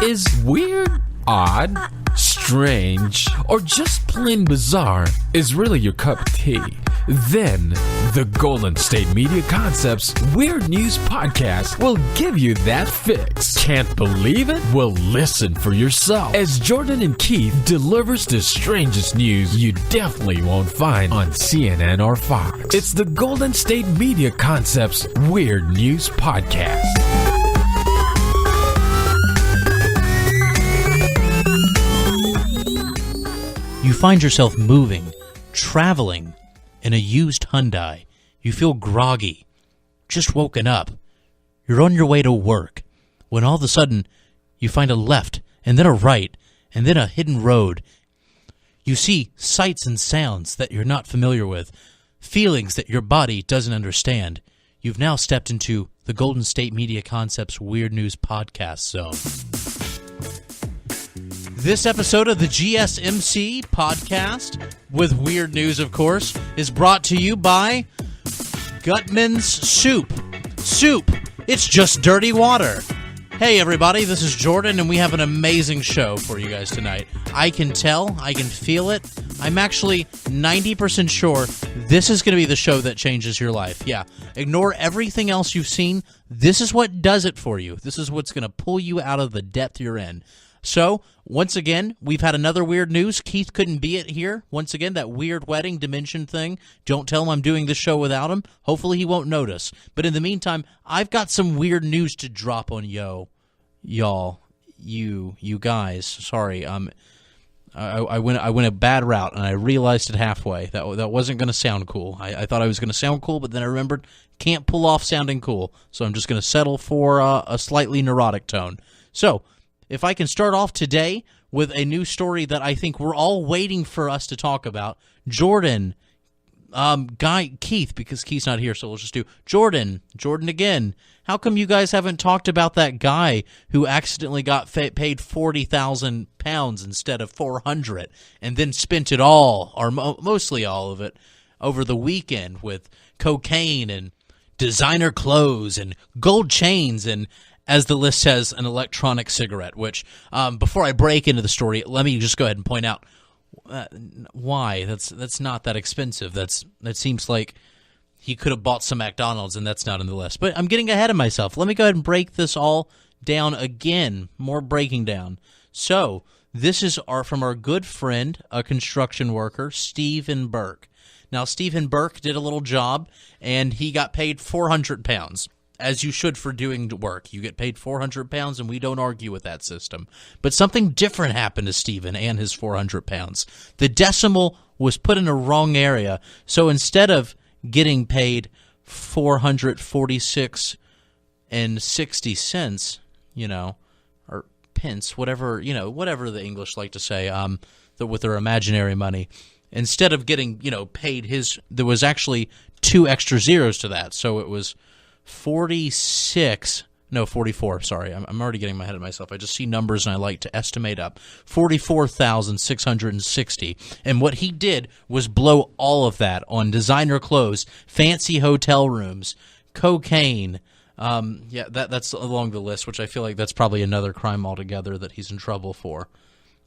is weird, odd, strange, or just plain bizarre is really your cup of tea, then the Golden State Media Concepts Weird News Podcast will give you that fix. Can't believe it? Well, listen for yourself as Jordan and Keith delivers the strangest news you definitely won't find on CNN or Fox. It's the Golden State Media Concepts Weird News Podcast. You find yourself moving, traveling in a used Hyundai. You feel groggy, just woken up. You're on your way to work when all of a sudden you find a left and then a right and then a hidden road. You see sights and sounds that you're not familiar with, feelings that your body doesn't understand. You've now stepped into the Golden State Media Concepts Weird News Podcast Zone. This episode of the GSMC podcast, with weird news, of course, is brought to you by Gutman's Soup. Soup, it's just dirty water. Hey, everybody, this is Jordan, and we have an amazing show for you guys tonight. I can tell, I can feel it. I'm actually 90% sure this is going to be the show that changes your life. Yeah, ignore everything else you've seen. This is what does it for you. This is what's going to pull you out of the depth you're in. So, once again, we've had another weird news. Keith couldn't be it here. Once again, that weird wedding dimension thing. Don't tell him I'm doing the show without him. Hopefully he won't notice. But in the meantime, I've got some weird news to drop on y'all. You guys. Sorry, I went a bad route, and I realized it halfway. That wasn't going to sound cool. I thought I was going to sound cool, but then I remembered, can't pull off sounding cool. So I'm just going to settle for a slightly neurotic tone. So, if I can start off today with a new story that I think we're all waiting for us to talk about. Jordan, Keith, because Keith's not here, so we'll just do Jordan again. How come you guys haven't talked about that guy who accidentally got paid £40,000 instead of $400 and then spent it all, or mostly all of it, over the weekend with cocaine and designer clothes and gold chains and, as the list says, an electronic cigarette, which, before I break into the story, let me just go ahead and point out why. That's not that expensive. That seems like he could have bought some McDonald's, and that's not in the list. But I'm getting ahead of myself. Let me go ahead and break this all down again. More breaking down. So, this is from our good friend, a construction worker, Stephen Burke. Now, Stephen Burke did a little job, and he got paid £400. As you should for doing work. You get paid £400, and we don't argue with that system. But something different happened to Stephen and his £400. The decimal was put in a wrong area, so instead of getting paid $446.60, or pence, whatever the English like to say, with their imaginary money, instead of getting, paid there was actually 2 extra zeros to that, so it was 44, sorry. I'm already getting my head of myself. I just see numbers and I like to estimate up. 44,660. And what he did was blow all of that on designer clothes, fancy hotel rooms, cocaine. That's along the list, which I feel like that's probably another crime altogether that he's in trouble for.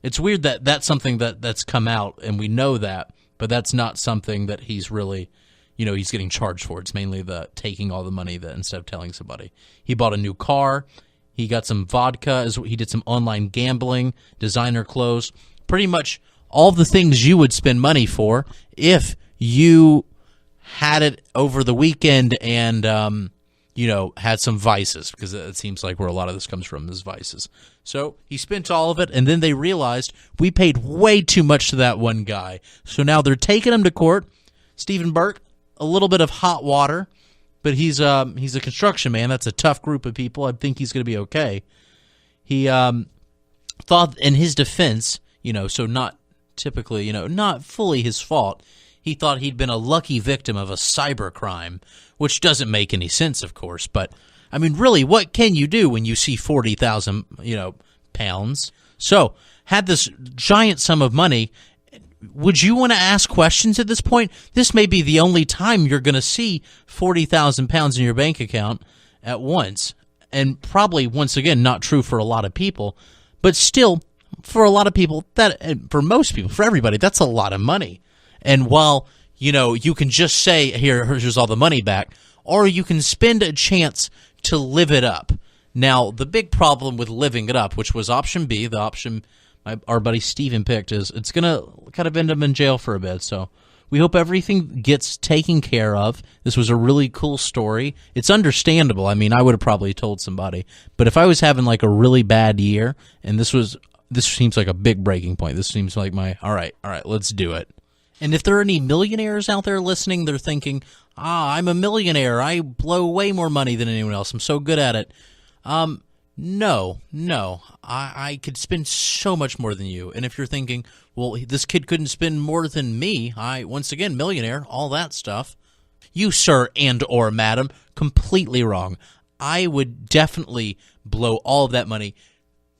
It's weird that that's something that's come out, and we know that, but that's not something that he's really... he's getting charged for. It's mainly the taking all the money that instead of telling somebody. He bought a new car. He got some vodka. He did some online gambling, designer clothes. Pretty much all the things you would spend money for if you had it over the weekend and, had some vices, because it seems like where a lot of this comes from is vices. So he spent all of it, and then they realized we paid way too much to that one guy. So now they're taking him to court. Stephen Burke, a little bit of hot water, but he's a construction man. That's a tough group of people. I think he's going to be okay. He thought in his defense, so not typically, not fully his fault, he thought he'd been a lucky victim of a cyber crime, which doesn't make any sense, of course. But, I mean, really, what can you do when you see 40,000, pounds? So, had this giant sum of money. Would you want to ask questions at this point? This may be the only time you're going to see 40,000 pounds in your bank account at once. and probably, once again, not true for a lot of people, but still, for a lot of people, for most people, for everybody, that's a lot of money. And while, you can just say, here's all the money back, or you can spend a chance to live it up. Now, the big problem with living it up, which was option B, the option our buddy Steven picked, is it's going to kind of end him in jail for a bit. So we hope everything gets taken care of. This was a really cool story. It's understandable. I mean, I would have probably told somebody. But if I was having like a really bad year, and this seems like a big breaking point. This seems like all right, let's do it. And if there are any millionaires out there listening, they're thinking, I'm a millionaire. I blow way more money than anyone else. I'm so good at it. No. I could spend so much more than you. And if you're thinking, well, this kid couldn't spend more than me, once again, millionaire, all that stuff. You, sir and or madam, completely wrong. I would definitely blow all of that money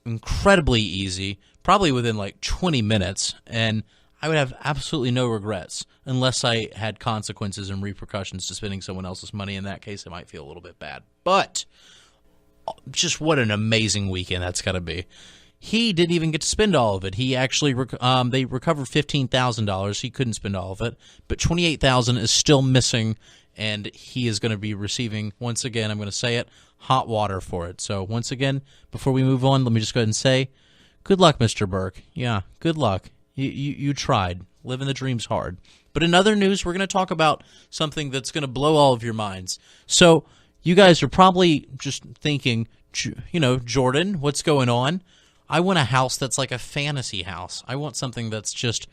incredibly easy, probably within like 20 minutes, and I would have absolutely no regrets unless I had consequences and repercussions to spending someone else's money. In that case, it might feel a little bit bad. But just what an amazing weekend that's got to be. He didn't even get to spend all of it. He actually they recovered $15,000. He couldn't spend all of it, but $28,000 is still missing, and he is going to be receiving, once again, I'm going to say it, hot water for it. So once again, before we move on, let me just go ahead and say, good luck, Mr. Burke. Yeah, good luck. You tried. Living the dream's hard. But in other news, we're going to talk about something that's going to blow all of your minds. So you guys are probably just thinking, Jordan, what's going on? I want a house that's like a fantasy house. I want something that's just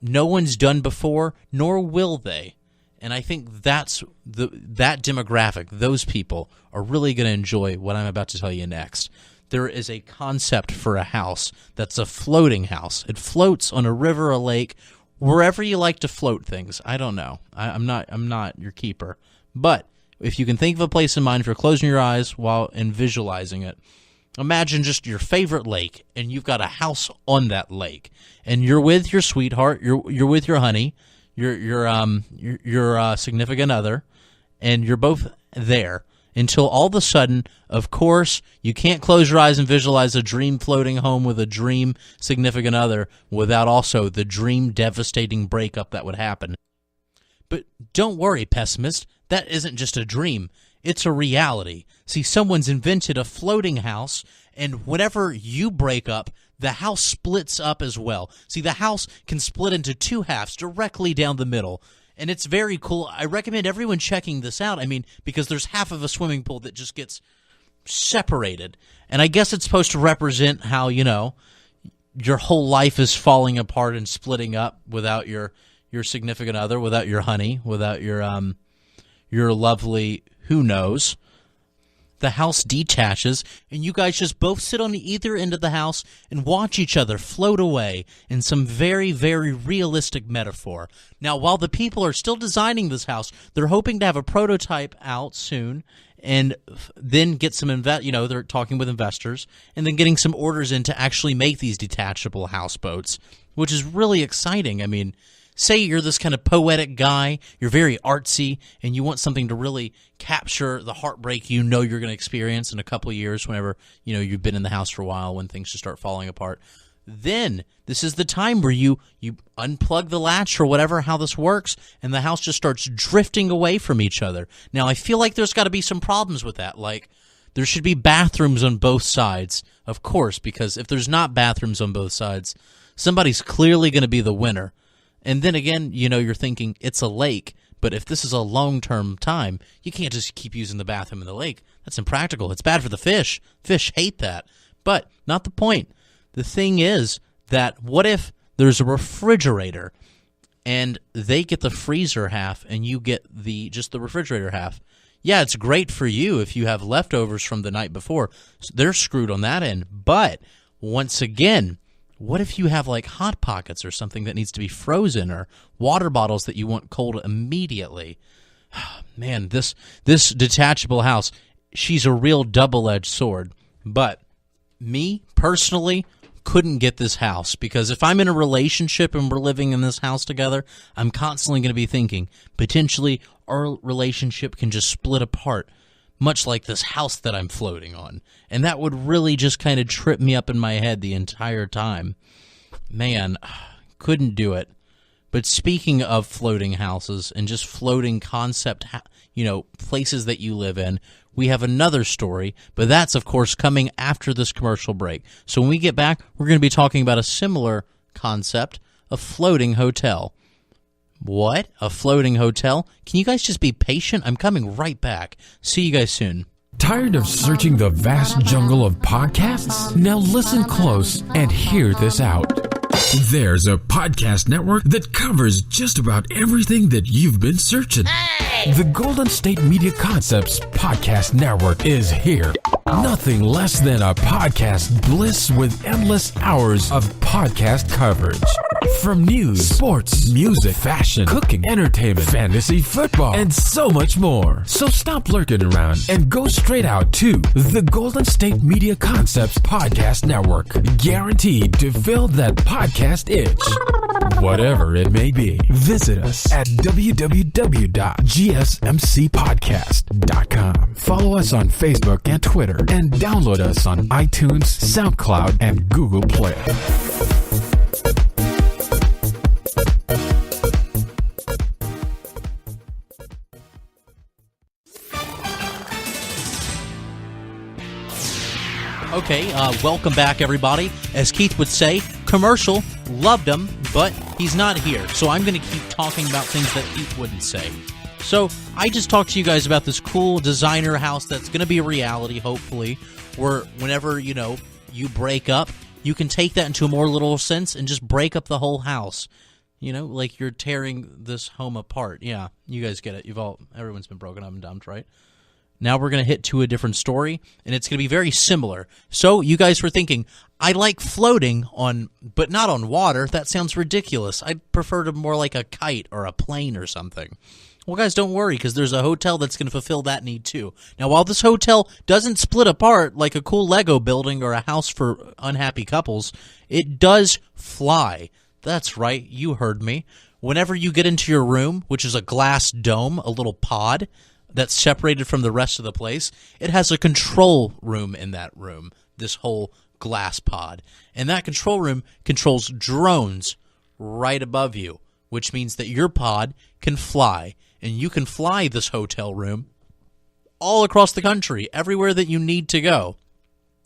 no one's done before, nor will they. And I think that demographic, those people, are really going to enjoy what I'm about to tell you next. There is a concept for a house that's a floating house. It floats on a river, a lake, wherever you like to float things. I don't know. I'm not your keeper. But if you can think of a place in mind, if you're closing your eyes and visualizing it, imagine just your favorite lake, and you've got a house on that lake, and you're with your sweetheart, you're with your honey, your significant other, and you're both there. Until all of a sudden, of course, you can't close your eyes and visualize a dream floating home with a dream significant other without also the dream devastating breakup that would happen. But don't worry, pessimist, that isn't just a dream. It's a reality. See, someone's invented a floating house, and whenever you break up, the house splits up as well. See, the house can split into two halves directly down the middle. And it's very cool. I recommend everyone checking this out. I mean, because there's half of a swimming pool that just gets separated. And I guess it's supposed to represent how, your whole life is falling apart and splitting up without your significant other, without your honey, without your lovely who knows. The house detaches, and you guys just both sit on either end of the house and watch each other float away in some very, very realistic metaphor. Now, while the people are still designing this house, they're hoping to have a prototype out soon, and then get some they're talking with investors, and then getting some orders in to actually make these detachable houseboats, which is really exciting. I mean, say you're this kind of poetic guy, you're very artsy, and you want something to really capture the heartbreak you're going to experience in a couple of years whenever, you've been in the house for a while when things just start falling apart. Then this is the time where you unplug the latch or whatever, how this works, and the house just starts drifting away from each other. Now, I feel like there's got to be some problems with that. Like, there should be bathrooms on both sides, of course, because if there's not bathrooms on both sides, somebody's clearly going to be the winner. And then again, you're thinking it's a lake, but if this is a long-term time, you can't just keep using the bathroom in the lake. That's impractical. It's bad for the fish. Fish hate that. But not the point. The thing is that what if there's a refrigerator and they get the freezer half and you get just the refrigerator half? Yeah, it's great for you if you have leftovers from the night before. They're screwed on that end. But once again, what if you have like Hot Pockets or something that needs to be frozen, or water bottles that you want cold immediately? Man, this detachable house, she's a real double-edged sword. But me, personally, couldn't get this house, because if I'm in a relationship and we're living in this house together, I'm constantly going to be thinking, potentially our relationship can just split apart. much like this house that I'm floating on. And that would really just kind of trip me up in my head the entire time. Man, couldn't do it. But speaking of floating houses and just floating concept, places that you live in, we have another story, but that's, of course, coming after this commercial break. So when we get back, we're going to be talking about a similar concept, a floating hotel. What? A floating hotel? Can you guys just be patient? I'm coming right back. See you guys soon. Tired of searching the vast jungle of podcasts? Now listen close and hear this out. There's a podcast network that covers just about everything that you've been searching. Hey! The Golden State Media Concepts Podcast Network is here. Nothing less than a podcast bliss with endless hours of podcast coverage. From news, sports, music, fashion, cooking, entertainment, fantasy, football, and so much more. So stop lurking around and go straight out to the Golden State Media Concepts Podcast Network. Guaranteed to fill that podcast itch. Whatever it may be. Visit us at www.gsmcpodcast.com. Follow us on Facebook and Twitter, and download us on iTunes, SoundCloud, and Google Play. Okay, welcome back, everybody. As Keith would say, commercial, loved him, but he's not here. So I'm going to keep talking about things that Keith wouldn't say. So I just talked to you guys about this cool designer house that's going to be a reality, hopefully, where whenever, you break up, you can take that into a more literal sense and just break up the whole house. Like you're tearing this home apart. Yeah, you guys get it. Everyone's been broken up and dumped, right? Now we're going to hit to a different story, and it's going to be very similar. So you guys were thinking, I like floating but not on water. That sounds ridiculous. I'd prefer to more like a kite or a plane or something. Well, guys, don't worry, because there's a hotel that's going to fulfill that need too. Now, while this hotel doesn't split apart like a cool Lego building or a house for unhappy couples, it does fly. That's right, you heard me. Whenever you get into your room, which is a glass dome, a little pod that's separated from the rest of the place, it has a control room in that room, this whole glass pod. And that control room controls drones right above you, which means that your pod can fly, and you can fly this hotel room all across the country, everywhere that you need to go.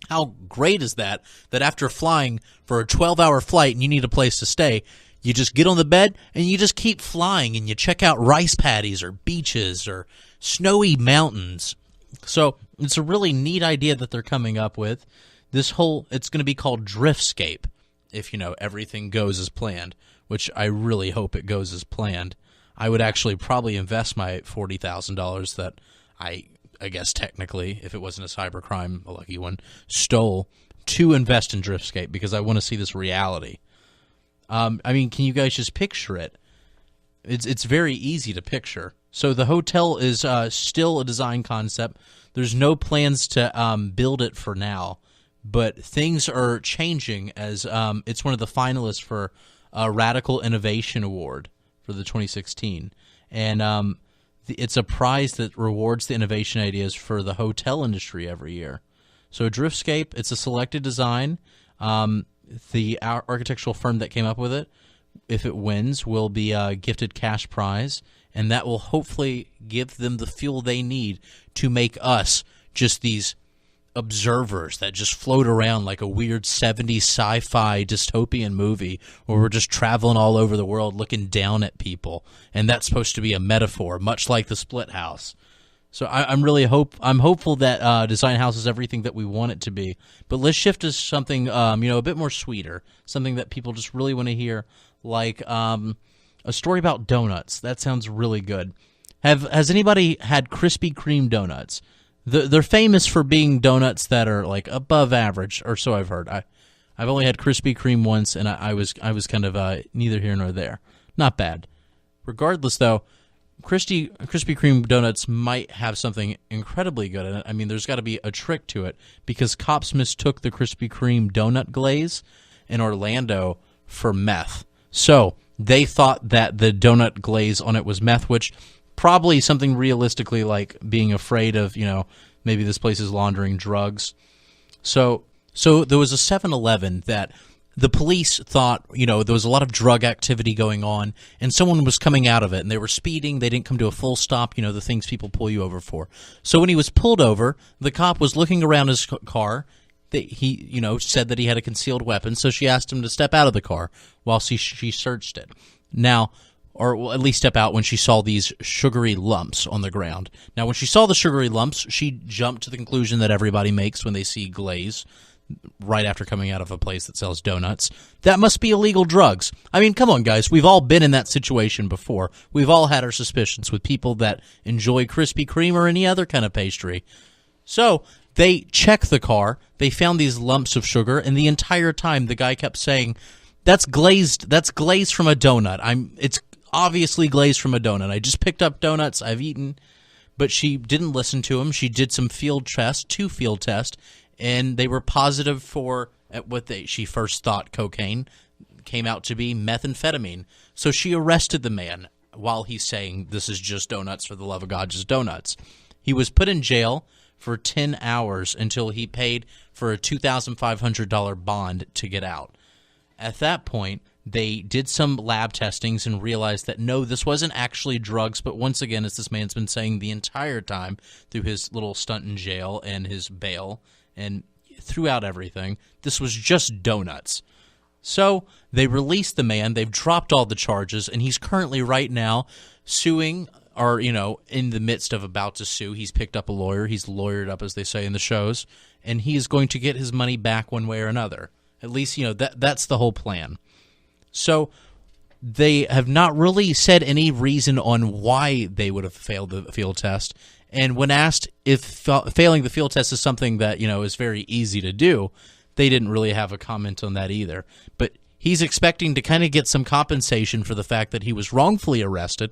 How great is that after flying for a 12-hour flight and you need a place to stay, you just get on the bed and you just keep flying and you check out rice paddies or beaches or snowy mountains. So it's a really neat idea that they're coming up with. It's going to be called Driftscape, if everything goes as planned, which I really hope it goes as planned. I would actually probably invest my $40,000 that I guess technically, if it wasn't a cybercrime, a lucky one, stole to invest in Driftscape because I want to see this reality. Can you guys just picture it? It's very easy to picture. So the hotel is still a design concept. There's no plans to build it for now, but things are changing as it's one of the finalists for a Radical Innovation Award for the 2016. And it's a prize that rewards the innovation ideas for the hotel industry every year. So Driftscape, it's a selected design. The architectural firm that came up with it, if it wins, will be a gifted cash prize, and that will hopefully give them the fuel they need to make us just these observers that just float around like a weird 70s sci-fi dystopian movie where we're just traveling all over the world looking down at people, and that's supposed to be a metaphor, much like the Split House. So I'm hopeful that Design House is everything that we want it to be. But let's shift to something a bit more sweeter, something that people just really want to hear, like a story about donuts. That sounds really good. Has anybody had Krispy Kreme donuts? They're famous for being donuts that are like above average, or so I've heard. I've only had Krispy Kreme once, and I was kind of neither here nor there. Not bad. Regardless, though, Krispy Kreme donuts might have something incredibly good in it. I mean, there's got to be a trick to it because cops mistook the Krispy Kreme donut glaze in Orlando for meth. So they thought that the donut glaze on it was meth, which probably something realistically like being afraid of, maybe this place is laundering drugs. So there was a 7-Eleven that the police thought, there was a lot of drug activity going on, and someone was coming out of it, and they were speeding. They didn't come to a full stop, the things people pull you over for. So when he was pulled over, the cop was looking around his car. He said that he had a concealed weapon, so she asked him to step out of the car while she searched it. Now, or at least step out when she saw these sugary lumps on the ground. Now, when she saw the sugary lumps, she jumped to the conclusion that everybody makes when they see glaze right after coming out of a place that sells donuts. That must be illegal drugs. I mean, come on, guys. We've all been in that situation before. We've all had our suspicions with people that enjoy Krispy Kreme or any other kind of pastry. So they checked the car. They found these lumps of sugar, and the entire time the guy kept saying, "That's glazed. That's glaze from a donut. It's obviously glazed from a donut. I just picked up donuts. I've eaten." But she didn't listen to him. She did some two field tests, and they were positive for what she first thought cocaine, came out to be methamphetamine. So she arrested the man while he's saying, "This is just donuts, for the love of God, just donuts." He was put in jail for 10 hours until he paid for a $2,500 bond to get out. At that point, they did some lab testings and realized that no, this wasn't actually drugs, but once again, as this man's been saying the entire time through his little stunt in jail and his bail and throughout everything, this was just donuts. So they released the man. They've dropped all the charges, and he's currently right now suing, or, in the midst of about to sue. He's picked up a lawyer. He's lawyered up, as they say in the shows, and he is going to get his money back one way or another. At least, that's the whole plan. So they have not really said any reason on why they would have failed the field test. And when asked if failing the field test is something that, is very easy to do, they didn't really have a comment on that either. But he's expecting to kind of get some compensation for the fact that he was wrongfully arrested,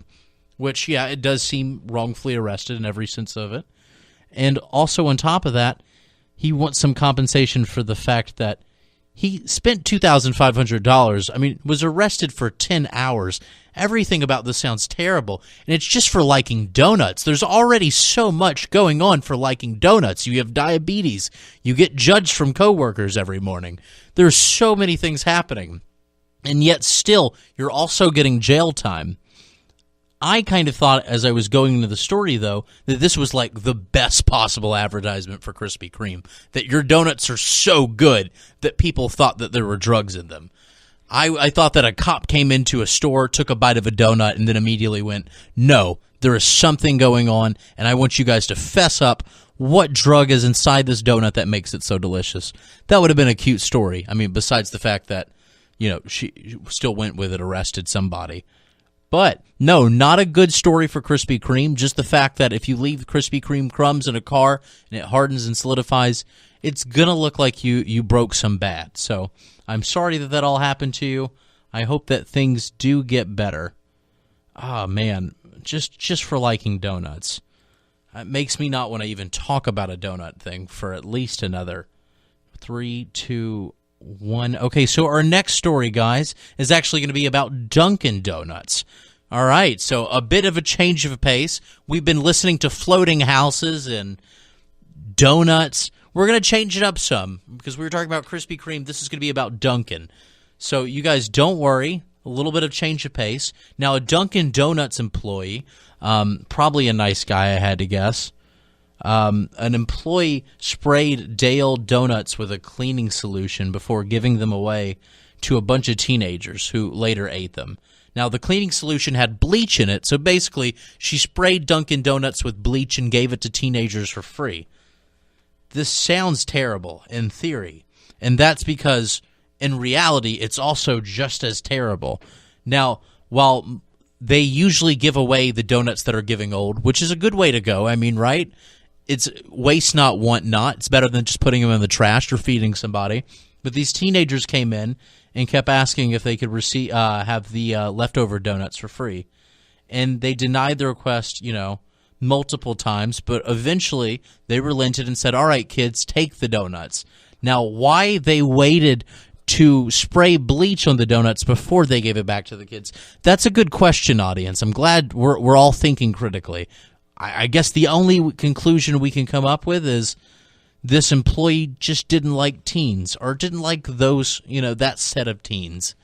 which, yeah, it does seem wrongfully arrested in every sense of it. And also on top of that, he wants some compensation for the fact that he spent $2,500. I mean, was arrested for 10 hours. Everything about this sounds terrible. And it's just for liking donuts. There's already so much going on for liking donuts. You have diabetes. You get judged from coworkers every morning. There's so many things happening. And yet still, you're also getting jail time. I kind of thought as I was going into the story, though, that this was like the best possible advertisement for Krispy Kreme, that your donuts are so good that people thought that there were drugs in them. I thought that a cop came into a store, took a bite of a donut, and then immediately went, "No, there is something going on, and I want you guys to fess up what drug is inside this donut that makes it so delicious." That would have been a cute story. I mean, besides the fact that, she still went with it, arrested somebody. But, no, not a good story for Krispy Kreme. Just the fact that if you leave Krispy Kreme crumbs in a car and it hardens and solidifies, it's going to look like you broke some bad. So I'm sorry that all happened to you. I hope that things do get better. Ah, man, just for liking donuts. It makes me not want to even talk about a donut thing for at least another 3, 2, 1. Okay, so our next story, guys, is actually going to be about Dunkin' Donuts. All right, so a bit of a change of pace. We've been listening to floating houses and donuts. We're going to change it up some because we were talking about Krispy Kreme. This is going to be about Dunkin'. So you guys don't worry. A little bit of change of pace. Now, a Dunkin' Donuts employee, probably a nice guy, I had to guess. An employee sprayed Dale donuts with a cleaning solution before giving them away to a bunch of teenagers who later ate them. Now, the cleaning solution had bleach in it, so basically she sprayed Dunkin' Donuts with bleach and gave it to teenagers for free. This sounds terrible in theory, and that's because in reality it's also just as terrible. Now, while they usually give away the donuts that are getting old, which is a good way to go, I mean, right? It's waste not, want not. It's better than just putting them in the trash or feeding somebody. But these teenagers came in and kept asking if they could have the leftover donuts for free. And they denied the request, multiple times. But eventually they relented and said, "All right, kids, take the donuts." Now, why they waited to spray bleach on the donuts before they gave it back to the kids? That's a good question, audience. I'm glad we're all thinking critically. I guess the only conclusion we can come up with is this employee just didn't like teens, or didn't like those, that set of teens,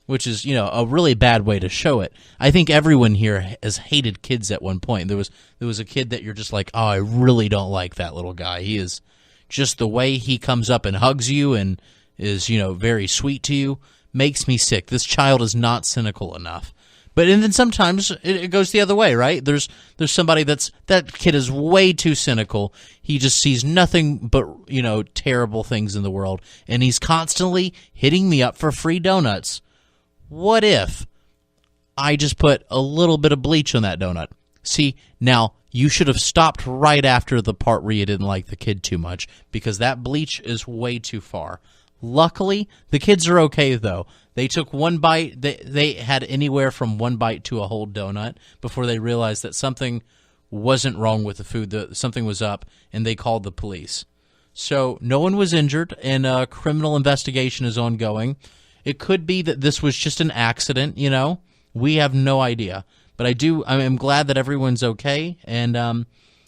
which is, a really bad way to show it. I think everyone here has hated kids at one point. There was a kid that you're just like, oh, I really don't like that little guy. He is just, the way he comes up and hugs you and is, very sweet to you, makes me sick. This child is not cynical enough. But and then sometimes it goes the other way, right? There's somebody that kid is way too cynical. He just sees nothing but, terrible things in the world, and he's constantly hitting me up for free donuts. What if I just put a little bit of bleach on that donut? See, now you should have stopped right after the part where you didn't like the kid too much, because that bleach is way too far. Luckily, the kids are okay, though. They took one bite. They had anywhere from one bite to a whole donut before they realized that something wasn't wrong with the food, that something was up, and they called the police. So no one was injured, and a criminal investigation is ongoing. It could be that this was just an accident, We have no idea. But I'm glad that everyone's okay, and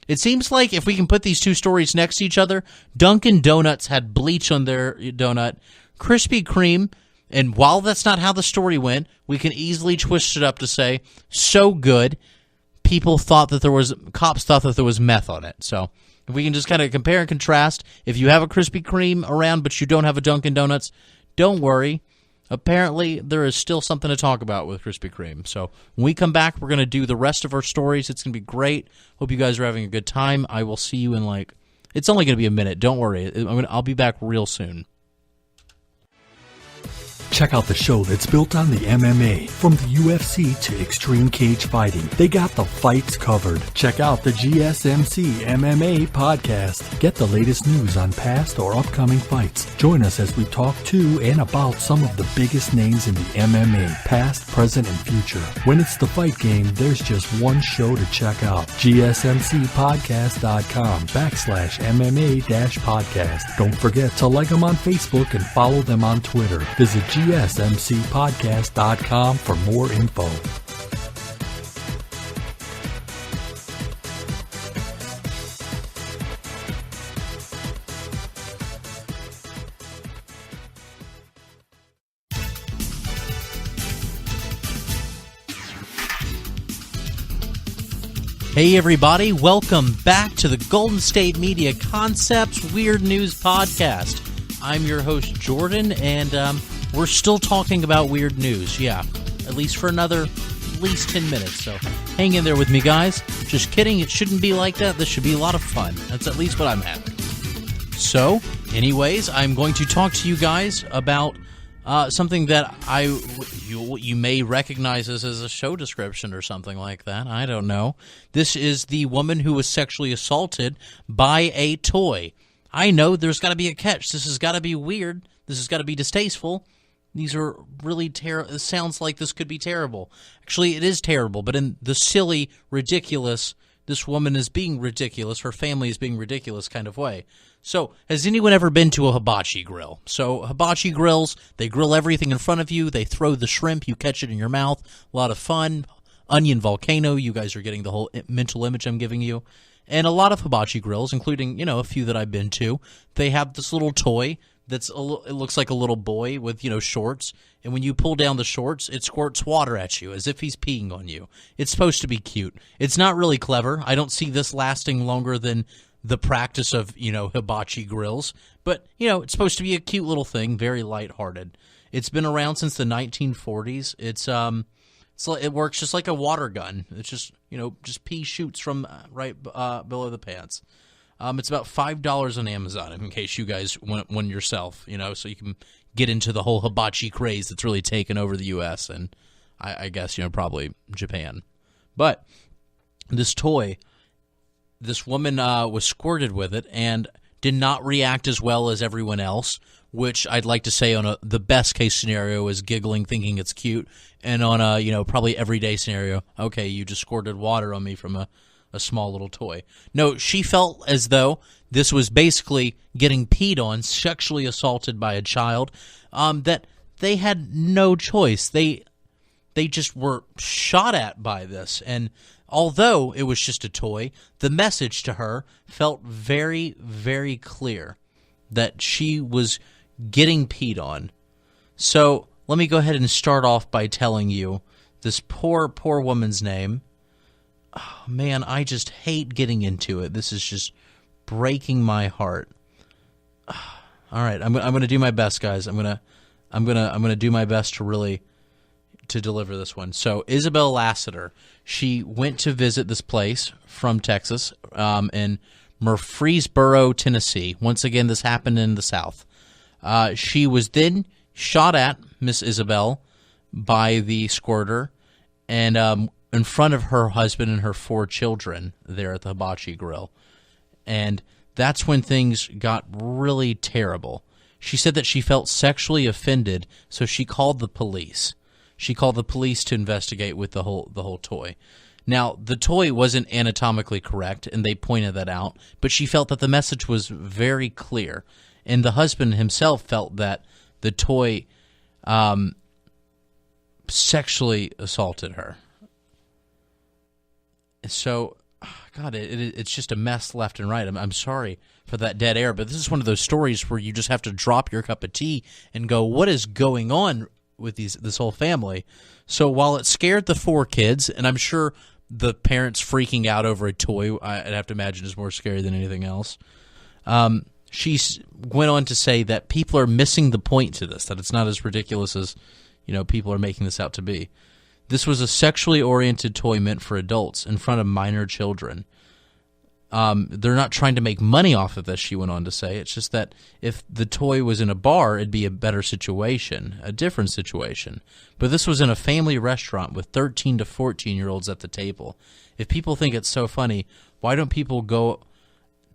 it seems like if we can put these two stories next to each other, Dunkin' Donuts had bleach on their donut, Krispy Kreme, and while that's not how the story went, we can easily twist it up to say, so good, cops thought that there was meth on it. So if we can just kind of compare and contrast, if you have a Krispy Kreme around but you don't have a Dunkin' Donuts, don't worry. Apparently, there is still something to talk about with Krispy Kreme. So when we come back, we're going to do the rest of our stories. It's going to be great. Hope you guys are having a good time. I will see you in it's only going to be a minute. Don't worry. I'll be back real soon. Check out the show that's built on the MMA. From the UFC to extreme cage fighting, they got the fights covered. Check out the GSMC MMA podcast. Get the latest news on past or upcoming fights. Join us as we talk to and about some of the biggest names in the MMA, past, present, and future. When it's the fight game, there's just one show to check out. GSMCpodcast.com/MMA-podcast. Don't forget to like them on Facebook and follow them on Twitter. Visit GSMCpodcast.com for more info. Hey everybody, welcome back to the Golden State Media Concepts Weird News Podcast. I'm your host Jordan, and we're still talking about weird news, at least for at least 10 minutes, so hang in there with me, guys. Just kidding, it shouldn't be like that. This should be a lot of fun. That's at least what I'm having. So, anyways, I'm going to talk to you guys about something that you may recognize as a show description or something like that. I don't know. This is the woman who was sexually assaulted by a toy. I know there's got to be a catch. This has got to be weird. This has got to be distasteful. These are really terrible. It sounds like this could be terrible. Actually, it is terrible, but in the silly, ridiculous, this woman is being ridiculous, her family is being ridiculous kind of way. So, has anyone ever been to a hibachi grill? So, hibachi grills, they grill everything in front of you. They throw the shrimp. You catch it in your mouth. A lot of fun. Onion volcano. You guys are getting the whole mental image I'm giving you. And a lot of hibachi grills, including, a few that I've been to, they have this little toy it looks like a little boy with, shorts. And when you pull down the shorts, it squirts water at you as if he's peeing on you. It's supposed to be cute. It's not really clever. I don't see this lasting longer than the practice of, hibachi grills. But, it's supposed to be a cute little thing, very lighthearted. It's been around since the 1940s. It works just like a water gun. It's just, just pee shoots from right below the pants. It's about $5 on Amazon, in case you guys want one yourself, so you can get into the whole hibachi craze that's really taken over the U.S. and I guess, probably Japan. But this toy, this woman was squirted with it and did not react as well as everyone else, which I'd like to say on the best case scenario is giggling, thinking it's cute, and on a, probably everyday scenario, okay, you just squirted water on me from a a small little toy. No, she felt as though this was basically getting peed on, sexually assaulted by a child, that they had no choice. They just were shot at by this. And although it was just a toy, the message to her felt very, very clear that she was getting peed on. So let me go ahead and start off by telling you this poor, poor woman's name. Oh, man, I just hate getting into it. This is just breaking my heart. All right, I'm going to do my best, guys. I'm going to do my best to deliver this one. So Isabel Lassiter, she went to visit this place from Texas in Murfreesboro, Tennessee. Once again, this happened in the South. She was then shot at, Miss Isabel, by the squirter, and in front of her husband and her 4 children there at the hibachi grill. And that's when things got really terrible. She said that she felt sexually offended, so she called the police. She called the police to investigate with the whole toy. Now, the toy wasn't anatomically correct, and they pointed that out, but she felt that the message was very clear. And the husband himself felt that the toy sexually assaulted her. So, God, it's just a mess left and right. I'm sorry for that dead air, but this is one of those stories where you just have to drop your cup of tea and go, what is going on with this whole family? So while it scared the 4 kids, and I'm sure the parents freaking out over a toy, I'd have to imagine, is more scary than anything else, she went on to say that people are missing the point to this, that it's not as ridiculous as people are making this out to be. This was a sexually oriented toy meant for adults in front of minor children. They're not trying to make money off of this, she went on to say. It's just that if the toy was in a bar, it'd be a better situation, a different situation. But this was in a family restaurant with 13 to 14-year-olds at the table. If people think it's so funny, why don't people go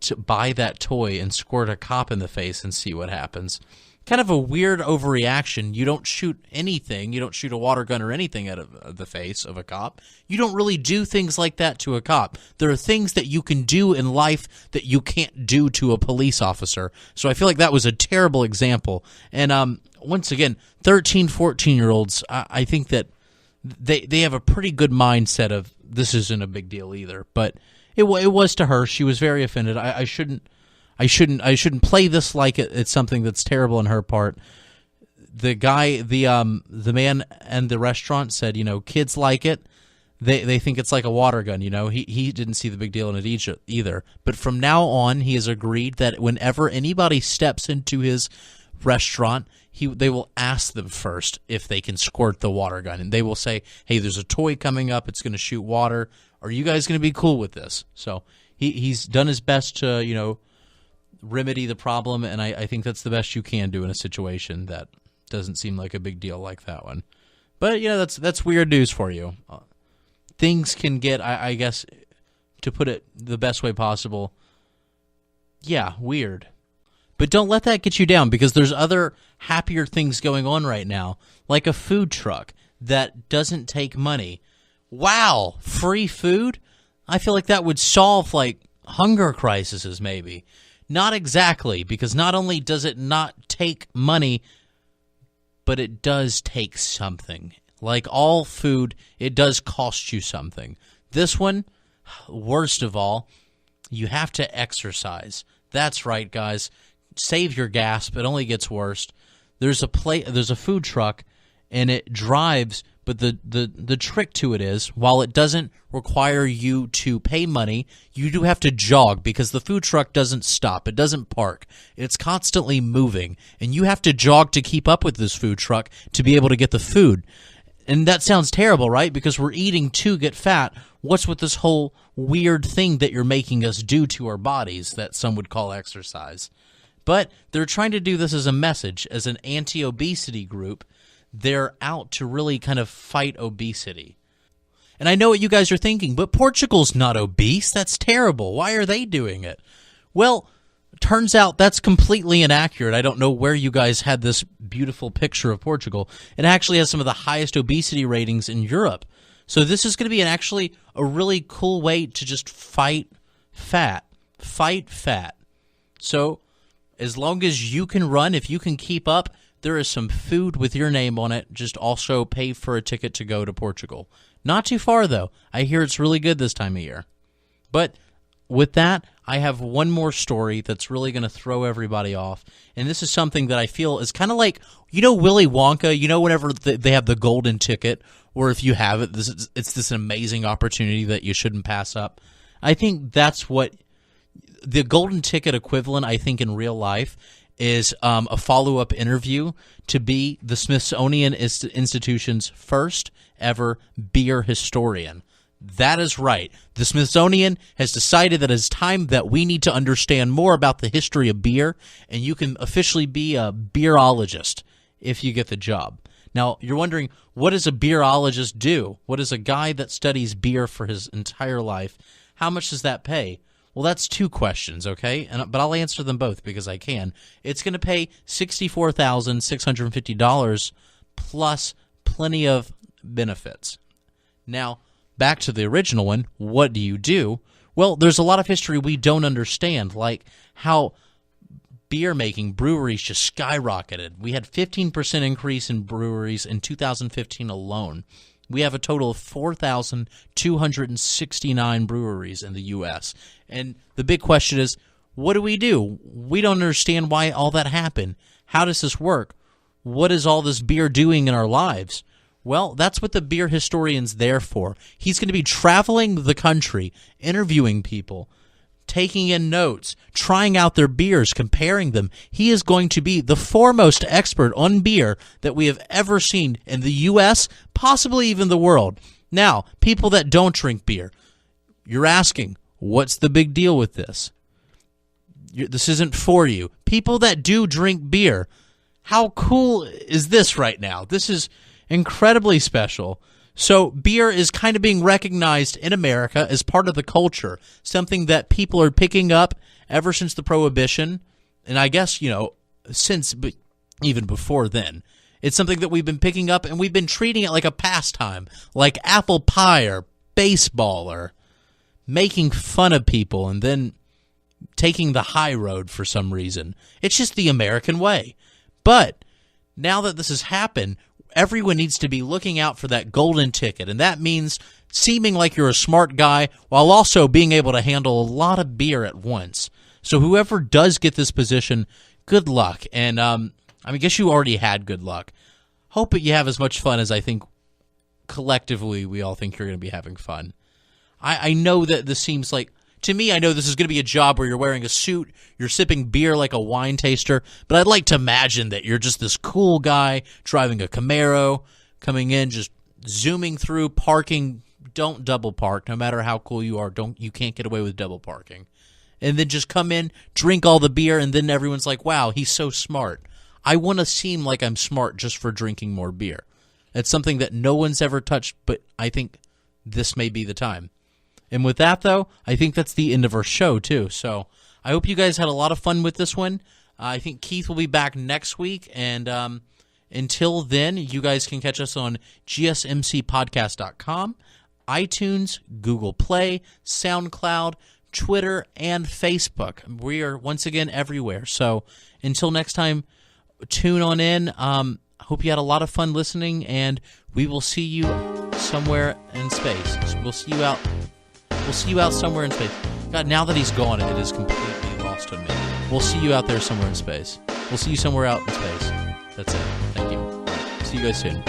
to buy that toy and squirt a cop in the face and see what happens? Kind of a weird overreaction. You don't shoot anything. You don't shoot a water gun or anything out of the face of a cop. You don't really do things like that to a cop. There are things that you can do in life that you can't do to a police officer. So I feel like that was a terrible example. And once again, 13, 14-year-olds, I think that they have a pretty good mindset of this isn't a big deal either. But it was to her. She was very offended. I shouldn't play this like it's something that's terrible on her part. The guy, the man and the restaurant said, kids like it. They think it's like a water gun. He didn't see the big deal in it either. But from now on, he has agreed that whenever anybody steps into his restaurant, they will ask them first if they can squirt the water gun, and they will say, "Hey, there's a toy coming up. It's going to shoot water. Are you guys going to be cool with this?" So he's done his best to remedy the problem, and I think that's the best you can do in a situation that doesn't seem like a big deal like that one. But that's weird news for you. Things can get, I guess, to put it the best way possible, weird. But don't let that get you down, because there's other happier things going on right now, like a food truck that doesn't take money. Wow, free food? I feel like that would solve hunger crises maybe. Not exactly, because not only does it not take money, but it does take something. Like all food, it does cost you something. This one, worst of all, you have to exercise. That's right, guys. Save your gas, but it only gets worse. There's a food truck, and it drives. But the trick to it is, while it doesn't require you to pay money, you do have to jog, because the food truck doesn't stop. It doesn't park. It's constantly moving, and you have to jog to keep up with this food truck to be able to get the food. And that sounds terrible, right? Because we're eating to get fat. What's with this whole weird thing that you're making us do to our bodies that some would call exercise? But they're trying to do this as a message, as an anti-obesity group. They're out to really kind of fight obesity. And I know what you guys are thinking, but Portugal's not obese. That's terrible. Why are they doing it? Well, turns out that's completely inaccurate. I don't know where you guys had this beautiful picture of Portugal. It actually has some of the highest obesity ratings in Europe. So this is going to be actually a really cool way to just fight fat. Fight fat. So as long as you can run, if you can keep up, there is some food with your name on it. Just also pay for a ticket to go to Portugal. Not too far, though. I hear it's really good this time of year. But with that, I have one more story that's really going to throw everybody off. And this is something that I feel is kind of like, Willy Wonka, whenever they have the golden ticket, or if you have it, it's this amazing opportunity that you shouldn't pass up. I think that's what the golden ticket equivalent, I think, in real life is a follow-up interview to be the Smithsonian Institution's first ever beer historian. That is right. The Smithsonian has decided that it's time that we need to understand more about the history of beer, and you can officially be a beerologist if you get the job. Now, you're wondering, what does a beerologist do? What does a guy that studies beer for his entire life, how much does that pay? Well, that's two questions, okay? But I'll answer them both because I can. It's going to pay $64,650 plus plenty of benefits. Now, back to the original one, what do you do? Well, there's a lot of history we don't understand, like how beer-making breweries just skyrocketed. We had 15% increase in breweries in 2015 alone. We have a total of 4,269 breweries in the U.S. And the big question is, what do? We don't understand why all that happened. How does this work? What is all this beer doing in our lives? Well, that's what the beer historian's there for. He's going to be traveling the country, interviewing people, taking in notes, trying out their beers, comparing them. He is going to be the foremost expert on beer that we have ever seen in the U.S., possibly even the world. Now, people that don't drink beer, you're asking, what's the big deal with this? This isn't for you. People that do drink beer, how cool is this right now? This is incredibly special. So beer is kind of being recognized in America as part of the culture, something that people are picking up ever since the Prohibition, and I guess, since, but even before then. It's something that we've been picking up, and we've been treating it like a pastime, like apple pie or baseball, or making fun of people and then taking the high road for some reason. It's just the American way. But now that this has happened, everyone needs to be looking out for that golden ticket, and that means seeming like you're a smart guy while also being able to handle a lot of beer at once. So whoever does get this position, good luck. And I guess you already had good luck. Hope that you have as much fun as I think collectively we all think you're going to be having fun. I know that this seems like, to me, I know this is going to be a job where you're wearing a suit, you're sipping beer like a wine taster, but I'd like to imagine that you're just this cool guy driving a Camaro, coming in, just zooming through, parking. Don't double park, no matter how cool you are. You can't get away with double parking. And then just come in, drink all the beer, and then everyone's like, wow, he's so smart. I want to seem like I'm smart just for drinking more beer. It's something that no one's ever touched, but I think this may be the time. And with that, though, I think that's the end of our show, too. So I hope you guys had a lot of fun with this one. I think Keith will be back next week. And until then, you guys can catch us on GSMCpodcast.com, iTunes, Google Play, SoundCloud, Twitter, and Facebook. We are, once again, everywhere. So until next time, tune on in. I hope you had a lot of fun listening, and we will see you somewhere in space. We'll see you out somewhere in space. God, now that he's gone, it is completely lost on me. We'll see you out there somewhere in space. We'll see you somewhere out in space. That's it. Thank you. See you guys soon.